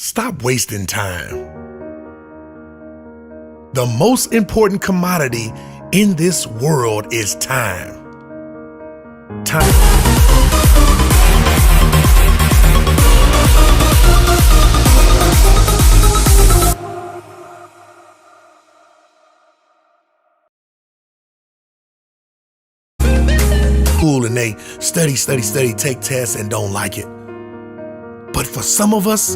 Stop wasting time. The most important commodity in this world is time. Time. School and they study, take tests and don't like it. But for some of us,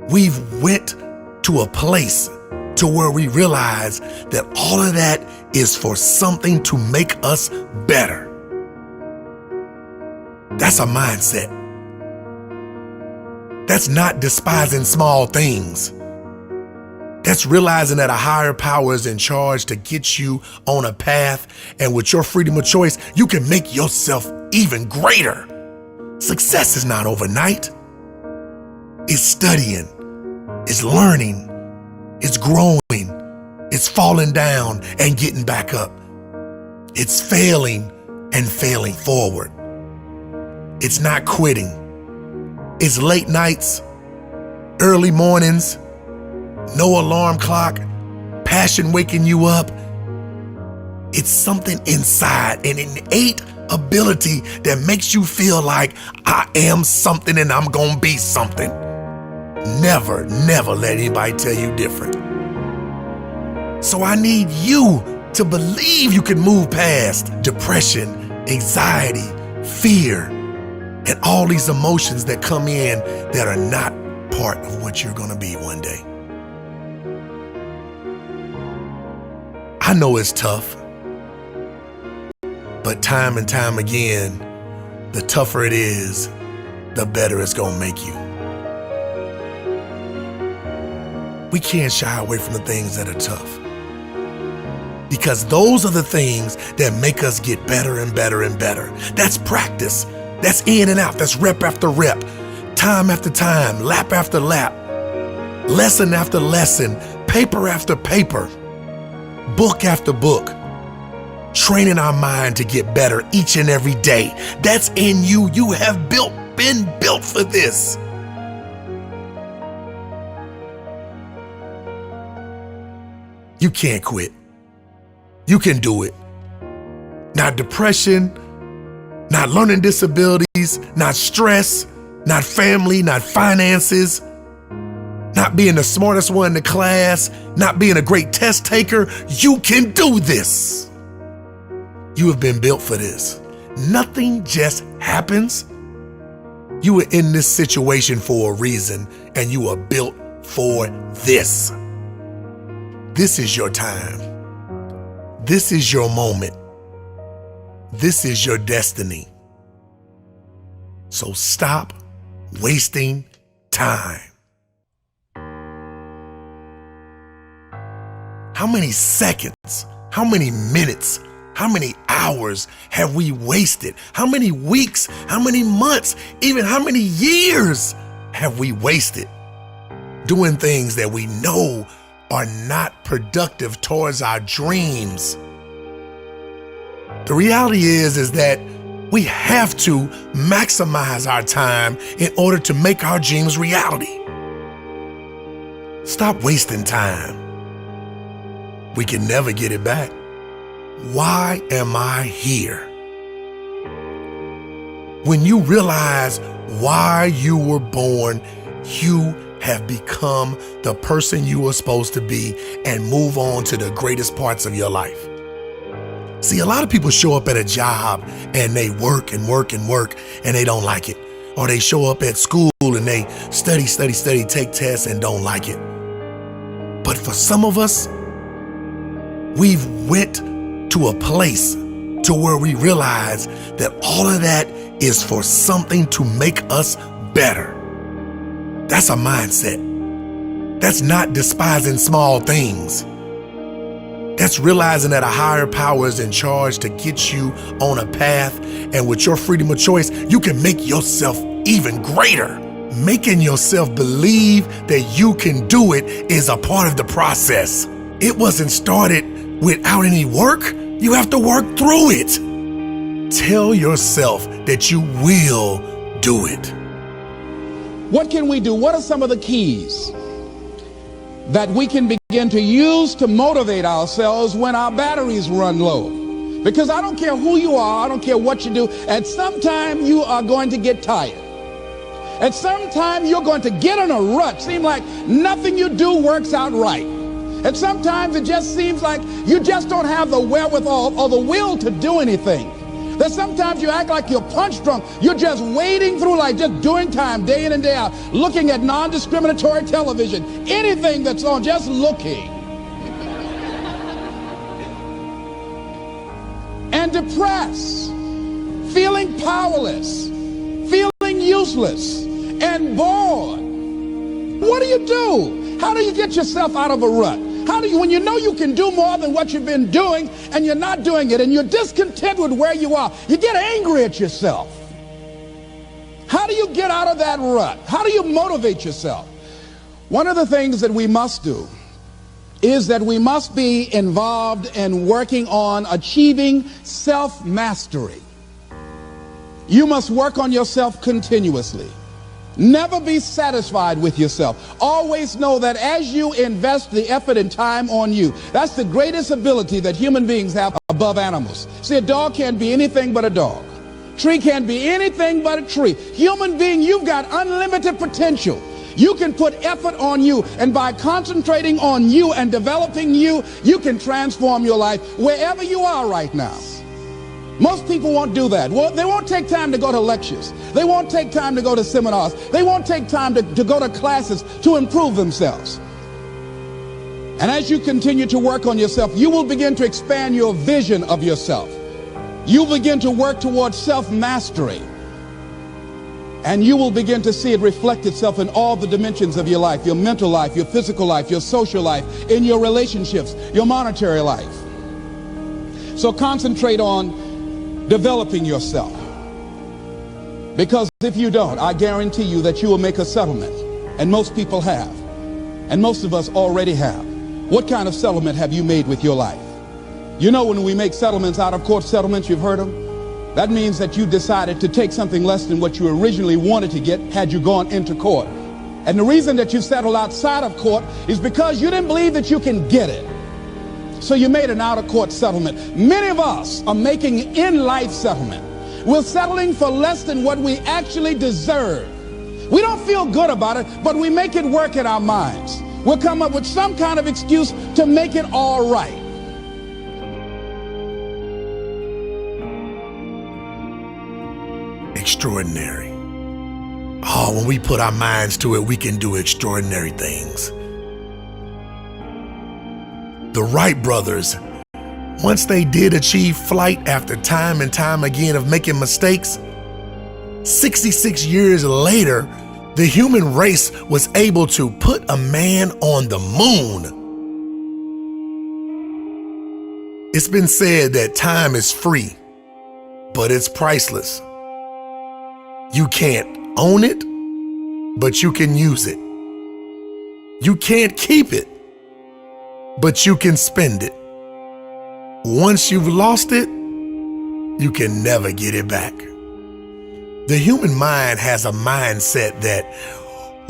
we've went to a place to where we realize that all of that is for something to make us better. That's a mindset. That's not despising small things. That's realizing that a higher power is in charge to get you on a path, and with your freedom of choice, you can make yourself even greater. Success is not overnight. It's studying, it's learning, it's growing, it's falling down and getting back up. It's failing and failing forward. It's not quitting. It's late nights, early mornings, no alarm clock, passion waking you up. It's something inside, an innate ability that makes you feel like I am something and I'm gonna be something. Never let anybody tell you different. So I need you to believe you can move past depression, anxiety, fear, and all these emotions that come in that are not part of what you're gonna be one day. I know it's tough, but time and time again, the tougher it is, the better it's gonna make you. We can't shy away from the things that are tough, because those are the things that make us get better and better and better. That's practice. That's in and out. That's rep after rep, time after time, lap after lap, lesson after lesson, paper after paper, book after book, training our mind to get better each and every day. That's in you. You have been built for this. You can't quit. You can do it. Not depression, not learning disabilities, not stress, not family, not finances, not being the smartest one in the class, not being a great test taker. You can do this. You have been built for this. Nothing just happens. You are in this situation for a reason, and you are built for this. This is your time. This is your moment. This is your destiny. So stop wasting time. How many seconds, how many minutes, how many hours have we wasted? How many weeks, how many months, even how many years have we wasted doing things that we know are not productive towards our dreams? The reality is that we have to maximize our time in order to make our dreams reality. Stop wasting time. We can never get it back. Why am I here? When you realize why you were born, you have become the person you were supposed to be and move on to the greatest parts of your life. See, a lot of people show up at a job and they work and work and work and they don't like it. Or they show up at school and they study, take tests and don't like it. But for some of us, we've went to a place to where we realize that all of that is for something to make us better. That's a mindset. That's not despising small things. That's realizing that a higher power is in charge to get you on a path, and with your freedom of choice, you can make yourself even greater. Making yourself believe that you can do it is a part of the process. It wasn't started without any work. You have to work through it. Tell yourself that you will do it. What can we do? What are some of the keys that we can begin to use to motivate ourselves when our batteries run low? Because I don't care who you are, I don't care what you do, at some time you are going to get tired. At some time you're going to get in a rut, seem like nothing you do works out right. And sometimes it just seems like you just don't have the wherewithal or the will to do anything. That sometimes you act like you're punch drunk. You're just wading through life, just doing time day in and day out, looking at non-discriminatory television, anything that's on, just looking. And depressed, feeling powerless, feeling useless, and bored. What do? How do you get yourself out of a rut? How do you, when you know you can do more than what you've been doing and you're not doing it and you're discontent with where you are, you get angry at yourself. How do you get out of that rut? How do you motivate yourself? One of the things that we must do is that we must be involved in working on achieving self-mastery. You must work on yourself continuously. Never be satisfied with yourself. Always know that as you invest the effort and time on you, that's the greatest ability that human beings have above animals. See, a dog can't be anything but a dog. Tree can't be anything but a tree. Human being, you've got unlimited potential. You can put effort on you, and by concentrating on you and developing you, you can transform your life wherever you are right now. Most people won't do that. Well, they won't take time to go to lectures. They won't take time to go to seminars. They won't take time to go to classes to improve themselves. And as you continue to work on yourself, you will begin to expand your vision of yourself. You begin to work towards self-mastery. And you will begin to see it reflect itself in all the dimensions of your life, your mental life, your physical life, your social life, in your relationships, your monetary life. So concentrate on developing yourself. Because if you don't, I guarantee you that you will make a settlement. And most people have. And most of us already have. What kind of settlement have you made with your life? You know, when we make settlements, out of court settlements, you've heard them? That means that you decided to take something less than what you originally wanted to get had you gone into court. And the reason that you settled outside of court is because you didn't believe that you can get it. So you made an out-of-court settlement. Many of us are making in-life settlement. We're settling for less than what we actually deserve. We don't feel good about it, but we make it work in our minds. We'll come up with some kind of excuse to make it all right. Extraordinary. Oh, when we put our minds to it, we can do extraordinary things. The Wright brothers, once they did achieve flight after time and time again of making mistakes, 66 years later, the human race was able to put a man on the moon. It's been said that time is free, but it's priceless. You can't own it, but you can use it. You can't keep it, but you can spend it. Once you've lost it, you can never get it back. The human mind has a mindset that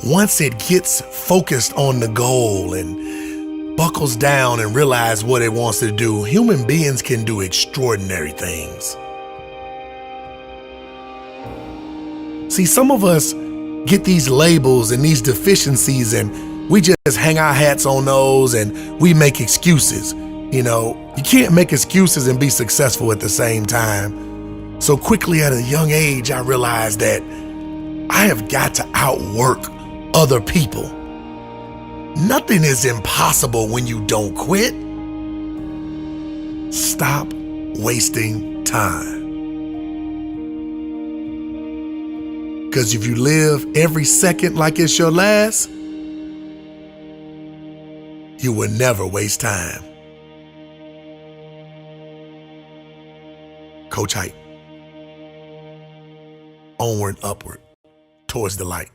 once it gets focused on the goal and buckles down and realizes what it wants to do, human beings can do extraordinary things. See, some of us get these labels and these deficiencies and we just hang our hats on those and we make excuses. You know, you can't make excuses and be successful at the same time. So quickly at a young age, I realized that I have got to outwork other people. Nothing is impossible when you don't quit. Stop wasting time. Because if you live every second like it's your last, you will never waste time. Coach Hite. Onward, upward, towards the light.